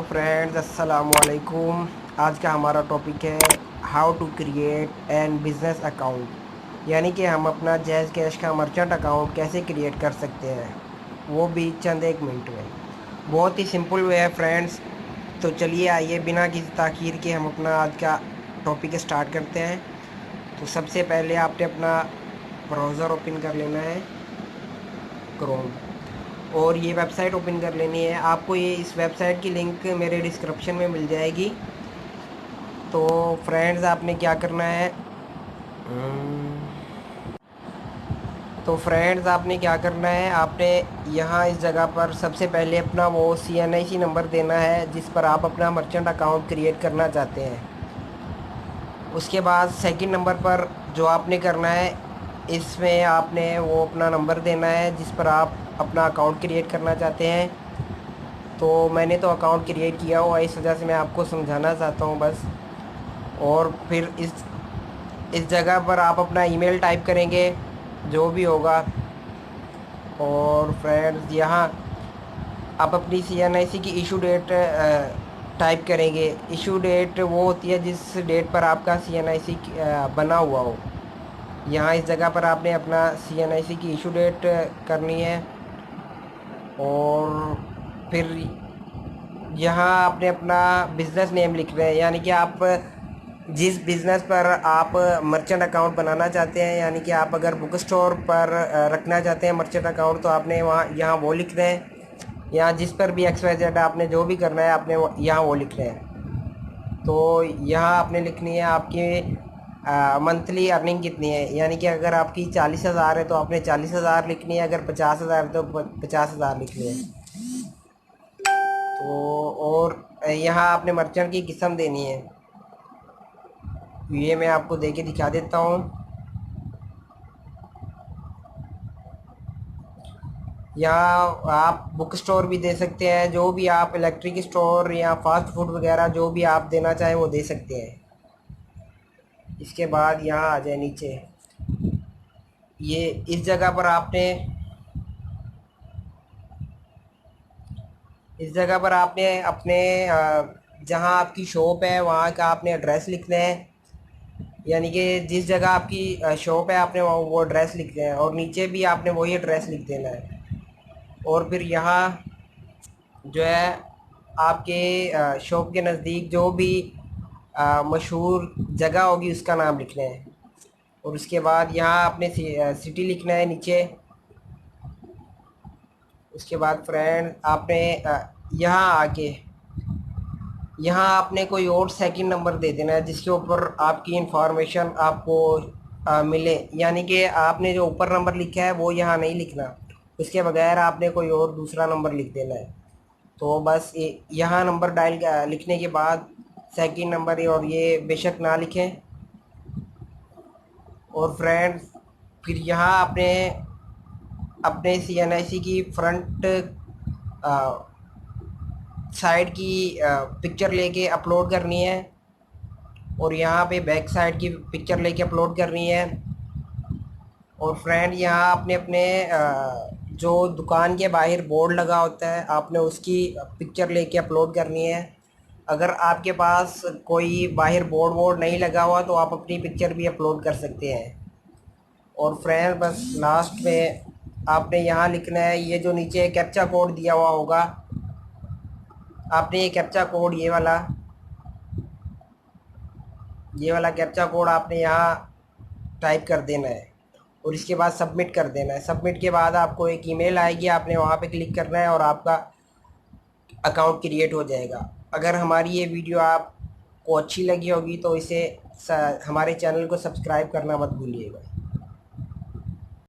Friends, अस्सलाम वालेकुम। आज का हमारा टॉपिक है how to create an business account, यानी कि हम अपना जैज़ कैश का मर्चेंट अकाउंट कैसे क्रिएट कर सकते हैं, वो भी चंद एक मिनट में। बहुत ही सिंपल वे है फ्रेंड्स। तो चलिए आइए बिना किसी ताख़ीर के हम अपना आज का टॉपिक स्टार्ट करते हैं। तो सबसे पहले आपने अपना ब्राउज़र ओपन कर लेना है, क्रोम, और ये वेबसाइट ओपन कर लेनी है। आपको ये इस वेबसाइट की लिंक मेरे डिस्क्रिप्शन में मिल जाएगी। तो फ्रेंड्स आपने क्या करना है, आपने यहाँ इस जगह पर सबसे पहले अपना वो CNIC नंबर देना है जिस पर आप अपना मर्चेंट अकाउंट क्रिएट करना चाहते हैं। उसके बाद सेकंड नंबर पर जो आपने करना है, इसमें आपने वो अपना नंबर देना है जिस पर आप अपना अकाउंट क्रिएट करना चाहते हैं। तो मैंने तो अकाउंट क्रिएट किया हुआ, इस वजह से मैं आपको समझाना चाहता हूँ बस। और फिर इस जगह पर आप अपना ईमेल टाइप करेंगे जो भी होगा। और फ्रेंड्स यहाँ आप अपनी CNIC की इशू डेट टाइप करेंगे। इशू डेट वो होती है जिस डेट पर आपका CNIC बना हुआ हो। यहाँ इस जगह पर आपने अपना CNIC की इशू डेट करनी है। और फिर यहाँ आपने अपना बिज़नेस नेम लिखना है, यानी कि आप जिस बिज़नेस पर आप मर्चेंट अकाउंट बनाना चाहते हैं, यानी कि आप अगर बुक स्टोर पर रखना चाहते हैं मर्चेंट अकाउंट, तो आपने वहाँ यहाँ वो लिखना है। यहाँ जिस पर भी XYZ आपने जो भी करना है आपने यहाँ वो लिखना है। तो यहाँ आपने लिखनी है आपकी मंथली अर्निंग कितनी है, यानी कि अगर आपकी 40,000 है तो आपने 40,000 लिखनी है, अगर 50,000 है तो 50,000 लिखनी है। तो और यहाँ आपने मर्चेंट की किस्म देनी है। ये मैं आपको दे के दिखा देता हूँ। यहाँ आप बुक स्टोर भी दे सकते हैं, जो भी आप इलेक्ट्रिक स्टोर या फास्ट फूड वगैरह जो भी आप देना चाहें वो दे सकते हैं। इसके बाद यहाँ आ जाए नीचे, ये इस जगह पर आपने अपने जहाँ आपकी शॉप है वहाँ का आपने एड्रेस लिखना है, यानी कि जिस जगह आपकी शॉप है आपने वो एड्रेस लिखना है, और नीचे भी आपने वही एड्रेस लिख देना है। और फिर यहाँ जो है आपके शॉप के नज़दीक जो भी मशहूर जगह होगी उसका नाम लिखना है। और उसके बाद यहाँ आपने सिटी लिखना है नीचे। उसके बाद फ्रेंड आपने यहाँ आके यहाँ आपने कोई और सेकंड नंबर दे देना है जिसके ऊपर आपकी इंफॉर्मेशन आपको मिले, यानी कि आपने जो ऊपर नंबर लिखा है वो यहाँ नहीं लिखना, उसके बगैर आपने कोई और दूसरा नंबर लिख देना है। तो बस यहाँ नंबर डायल लिखने के बाद सेकंड नंबर और ये बेशक ना लिखें। और फ्रेंड्स फिर यहाँ आपने अपने CNIC की फ्रंट साइड की पिक्चर लेके अपलोड करनी है, और यहाँ पे बैक साइड की पिक्चर लेके अपलोड करनी है। और फ्रेंड यहाँ आपने अपने जो दुकान के बाहर बोर्ड लगा होता है आपने उसकी पिक्चर लेके अपलोड करनी है। अगर आपके पास कोई बाहर बोर्ड नहीं लगा हुआ तो आप अपनी पिक्चर भी अपलोड कर सकते हैं। और फ्रेंड बस लास्ट में आपने यहाँ लिखना है, ये जो नीचे कैप्चा कोड दिया हुआ होगा, आपने ये कैप्चा कोड ये वाला कैप्चा कोड आपने यहाँ टाइप कर देना है, और इसके बाद सबमिट कर देना है। सबमिट के बाद आपको एक ईमेल आएगी, आपने वहाँ पे क्लिक करना है और आपका अकाउंट क्रिएट हो जाएगा। अगर हमारी ये वीडियो आपको अच्छी लगी होगी तो इसे हमारे चैनल को सब्सक्राइब करना मत भूलिएगा।